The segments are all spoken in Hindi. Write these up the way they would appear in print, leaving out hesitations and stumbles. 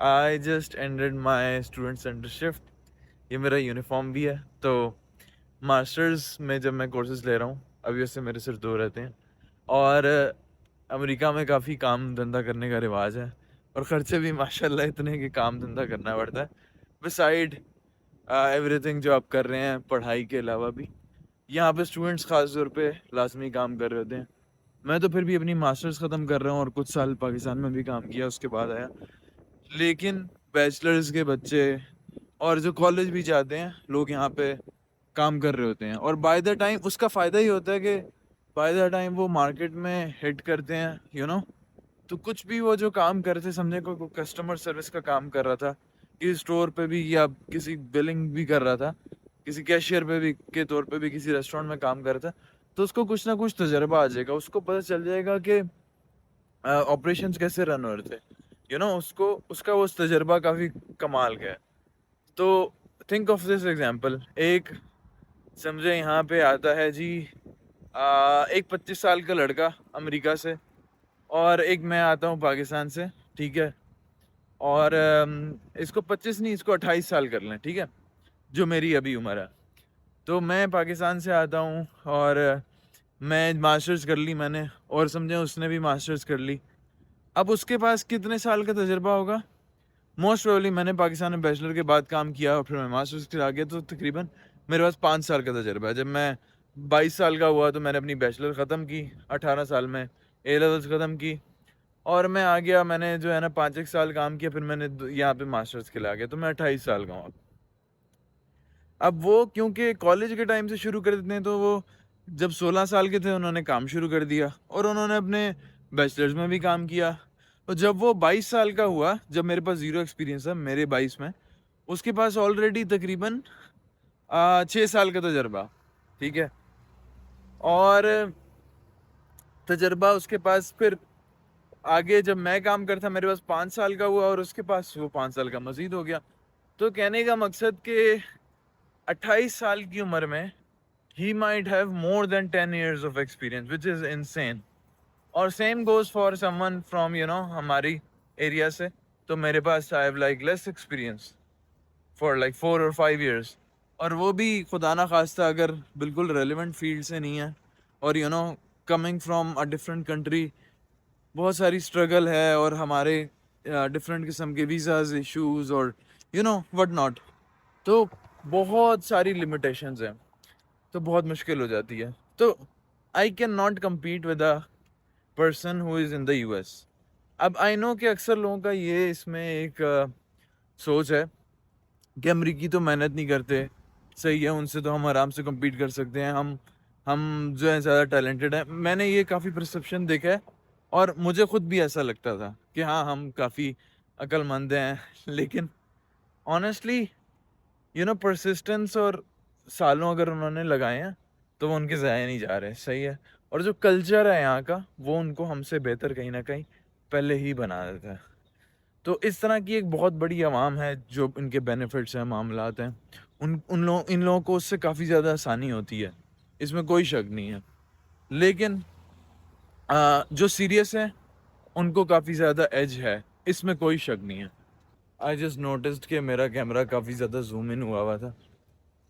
I just ended my student internship. ये मेरा यूनिफॉर्म भी है। तो मास्टर्स में जब मैं कोर्सेज ले रहा हूँ, अभी उससे मेरे सिर्फ 2 रहते हैं। और अमेरिका में काफ़ी काम धंधा करने का रिवाज है और ख़र्चे भी माशाल्लाह इतने कि काम धंधा करना पड़ता है। बिसाइड एवरीथिंग जो आप कर रहे हैं पढ़ाई के अलावा भी, यहाँ पे स्टूडेंट्स ख़ास तौर पे लाजमी काम कर रहे होते हैं। मैं तो फिर भी अपनी मास्टर्स ख़त्म कर रहा हूँ और कुछ साल पाकिस्तान में भी काम किया, उसके बाद आया। लेकिन बैचलर्स के बच्चे और जो कॉलेज भी जाते हैं लोग यहाँ पे काम कर रहे होते हैं, और बाय द टाइम उसका फ़ायदा ही होता है कि बाय द टाइम वो मार्केट में हिट करते हैं, तो कुछ भी वो जो काम करते, समझे को कस्टमर सर्विस का काम कर रहा था किसी स्टोर पे भी, या किसी बिलिंग भी कर रहा था, किसी कैशियर पे भी के तौर पे भी किसी रेस्टोरेंट में काम कर रहा था, तो उसको कुछ ना कुछ तजर्बा आ जाएगा, उसको पता चल जाएगा कि ऑपरेशंस कैसे रन हो रहे थे। उसको उसका वो तजर्बा काफ़ी कमाल का है। तो थिंक ऑफ दिस एग्जांपल, एक समझे यहाँ पे आता है जी एक 25 साल का लड़का अमेरिका से, और एक मैं आता हूँ पाकिस्तान से, ठीक है। और इसको 25 नहीं, इसको 28 साल कर लें, ठीक है, जो मेरी अभी उम्र है। तो मैं पाकिस्तान से आता हूँ और मैं मास्टर्स कर ली मैंने, और समझे उसने भी मास्टर्स कर ली। अब उसके पास कितने साल का तजर्बा होगा? मोस्ट प्रोबेबली मैंने पाकिस्तान में बैचलर के बाद काम किया और फिर मैं मास्टर्स के लिए आ गया, तो तकरीबन मेरे पास 5 साल का तजर्बा है। जब मैं 22 साल का हुआ तो मैंने अपनी बैचलर ख़त्म की, 18 साल में ए लेवल्स ख़त्म की, और मैं आ गया, मैंने जो है ना 5 एक साल काम किया, फिर मैंने यहाँ पे मास्टर्स के लिए आ गया, तो मैं 28 साल का हूँ। अब वो क्योंकि कॉलेज के टाइम से शुरू कर देते हैं, तो वो जब 16 साल के थे उन्होंने काम शुरू कर दिया, और उन्होंने अपने बैचलर्स में भी काम किया। और जब वो 22 साल का हुआ, जब मेरे पास ज़ीरो एक्सपीरियंस था, मेरे 22 में, उसके पास ऑलरेडी तकरीबन 6 साल का तजर्बा, ठीक है। और तजर्बा उसके पास, फिर आगे जब मैं काम करता मेरे पास 5 साल का हुआ, और उसके पास वो 5 साल का मजीद हो गया। तो कहने का मकसद कि 28 साल की उम्र में he might have more than 10 years of experience, which is insane. और same goes for someone from हमारी एरिया से, तो मेरे पास I have like less experience for like 4 or 5 years, और वो भी खुदा ना खास्ता अगर बिल्कुल रेलिवेंट फील्ड से नहीं है, और coming from a different country, बहुत सारी स्ट्रगल है, और हमारे डिफरेंट किस्म के वीज़ाज इश्यूज और व्हाट नॉट, तो बहुत सारी लिमिटेशंस हैं, तो बहुत मुश्किल हो जाती है। तो I can not compete with a person who is in the US. अब आई नो कि अक्सर लोगों का ये इसमें एक सोच है कि अमरीकी तो मेहनत नहीं करते, सही है, उनसे तो हम आराम से कम्पीट कर सकते हैं, हम जो है ज़्यादा टैलेंटेड हैं। मैंने ये काफ़ी परसेप्शन देखा है, और मुझे खुद भी ऐसा लगता था कि हाँ, हम काफ़ी अक्लमंद हैं लेकिन ऑनेस्टली परसिस्टेंस और सालों अगर उन्होंने लगाए हैं, तो वो उनके ज़ाया नहीं जा रहे, सही है। और जो कल्चर है यहाँ का, वो उनको हमसे बेहतर कहीं ना कहीं पहले ही बना देता है। तो इस तरह की एक बहुत बड़ी आवाम है जो इनके बेनिफिट्स हैं, मामलात हैं, इन लोगों को उससे काफ़ी ज़्यादा आसानी होती है, इसमें कोई शक नहीं है। लेकिन जो सीरियस है उनको काफ़ी ज़्यादा एज है, इसमें कोई शक नहीं है। आई जस्ट नोटिस्ड कि मेरा कैमरा काफ़ी ज़्यादा जूम इन हुआ था,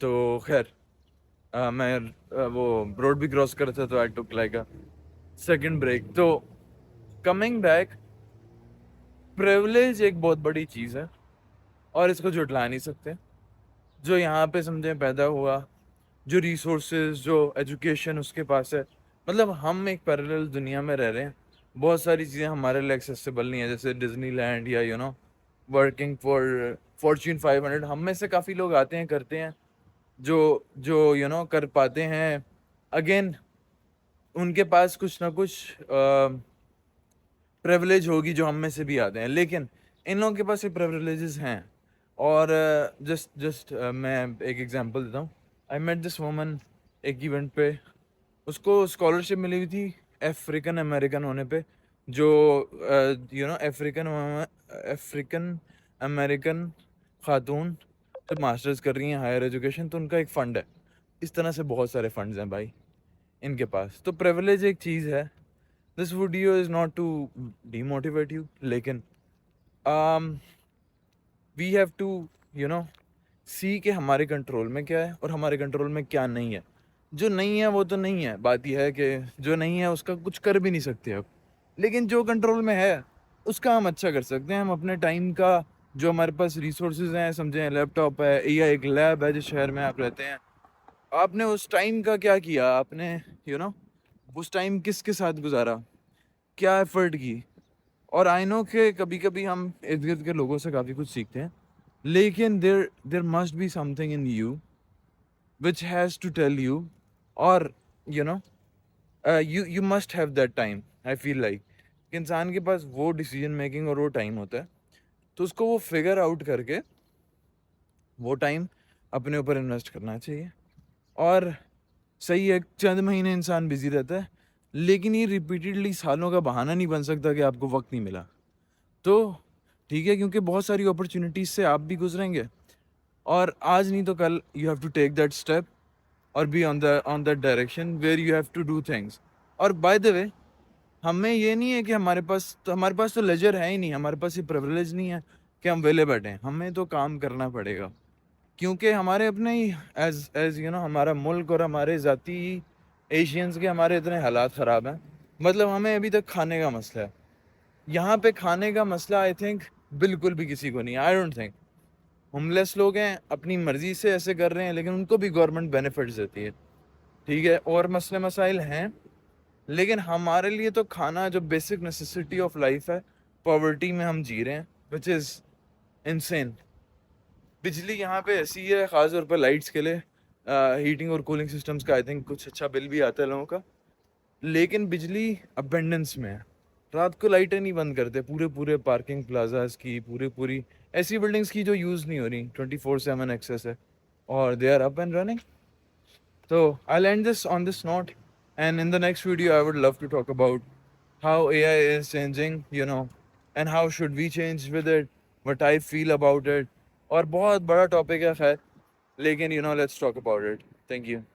तो खैर मैं वो रोड भी क्रॉस कर रहा था, तो I took like a second break. तो कमिंग बैक, प्रिविलेज एक बहुत बड़ी चीज़ है और इसको झुटला नहीं सकते। जो यहाँ पे समझे पैदा हुआ, जो रिसोर्सेज, जो एजुकेशन उसके पास है, मतलब हम एक पैरेलल दुनिया में रह रहे हैं। बहुत सारी चीज़ें हमारे लिए एक्सेसिबल नहीं है, जैसे डिज्नीलैंड या वर्किंग फॉर फॉर्च्यून 500। हम में से काफ़ी लोग आते हैं, करते हैं, जो जो कर पाते हैं। अगेन उनके पास कुछ ना कुछ प्रिविलेज होगी जो हम में से भी आते हैं, लेकिन इन लोगों के पास ये प्रिविलेजेस हैं। और जस्ट जस्ट मैं एक एग्जांपल देता हूँ। आई मेट दिस वुमन एक इवेंट पे, उसको स्कॉलरशिप मिली हुई थी अफ्रीकन अमेरिकन होने पे, जो अफ्रीकन अफ्रीकन अमेरिकन खातून जो मास्टर्स कर रही हैं हायर एजुकेशन, तो उनका एक फ़ंड है। इस तरह से बहुत सारे फंड्स हैं भाई इनके पास। तो प्रिविलेज एक चीज़ है। This video is not to demotivate you, लेकिन we have to you know see कि हमारे कंट्रोल में क्या है और हमारे कंट्रोल में क्या नहीं है। जो नहीं है वो तो नहीं है, बात यह है कि जो नहीं है उसका कुछ कर भी नहीं सकते अब। लेकिन जो कंट्रोल में है उसका हम अच्छा कर सकते हैं। हम अपने टाइम का, जो हमारे पास रिसोर्सेज हैं, समझें लैपटॉप है या एक लैब है जिस शहर में आप रहते हैं, आपने उस टाइम का क्या किया, आपने यू नो उस टाइम किसके साथ गुजारा, क्या एफर्ट की। और आई नो कि कभी कभी हम इर्द गिर्द के लोगों से काफ़ी कुछ सीखते हैं, लेकिन there there must be something in you which has to tell you, और you know you you must have that time. I feel like इंसान के पास वो डिसीजन मेकिंग और वो टाइम होता है, तो उसको वो फिगर आउट करके वो टाइम अपने ऊपर इन्वेस्ट करना चाहिए। और सही है, चंद महीने इंसान बिजी रहता है, लेकिन ये रिपीटेडली सालों का बहाना नहीं बन सकता कि आपको वक्त नहीं मिला। तो ठीक है, क्योंकि बहुत सारी अपॉर्चुनिटीज से आप भी गुजरेंगे, और आज नहीं तो कल you have to take that step और be on that direction where you have to do things. और बाय द वे, हमें ये नहीं है कि हमारे पास तो लेजर है ही नहीं, हमारे पास ये प्रिविलेज नहीं है कि हम वेले बैठे, हमें तो काम करना पड़ेगा। क्योंकि हमारे अपने ही एज एज हमारा मुल्क और हमारे ज़ाती एशियंस के हमारे इतने हालात ख़राब हैं। मतलब हमें अभी तक खाने का मसला है, यहाँ पे खाने का मसला आई थिंक बिल्कुल भी किसी को नहीं, आई डोंट थिंक। होमलेस लोग हैं, अपनी मर्जी से ऐसे कर रहे हैं, लेकिन उनको भी गवर्नमेंट बेनिफिट्स देती है, ठीक है, और मसले मसाइल हैं। लेकिन हमारे लिए तो खाना जो बेसिक नेसेसिटी ऑफ लाइफ है, पॉवर्टी में हम जी रहे हैं, विच इज़ इनसेन। बिजली यहाँ पे ऐसी है, ख़ास तौर पर लाइट्स के लिए, हीटिंग और कूलिंग सिस्टम्स का आई थिंक कुछ अच्छा बिल भी आता है लोगों का, लेकिन बिजली अबेंडेंस में है। रात को लाइटें नहीं बंद करते, पूरे पूरे पार्किंग प्लाजाज की, पूरे पूरी ऐसी बिल्डिंग्स की जो यूज़ नहीं हो रही, 24/7 एक्सेस है, और they are up and running. So I'll end this on this note, and in the next video, I would love to talk about how AI is changing, and how should we change with it, what I feel about it, और बहुत बड़ा टॉपिक है खैर, लेकिन let's talk about it. Thank you.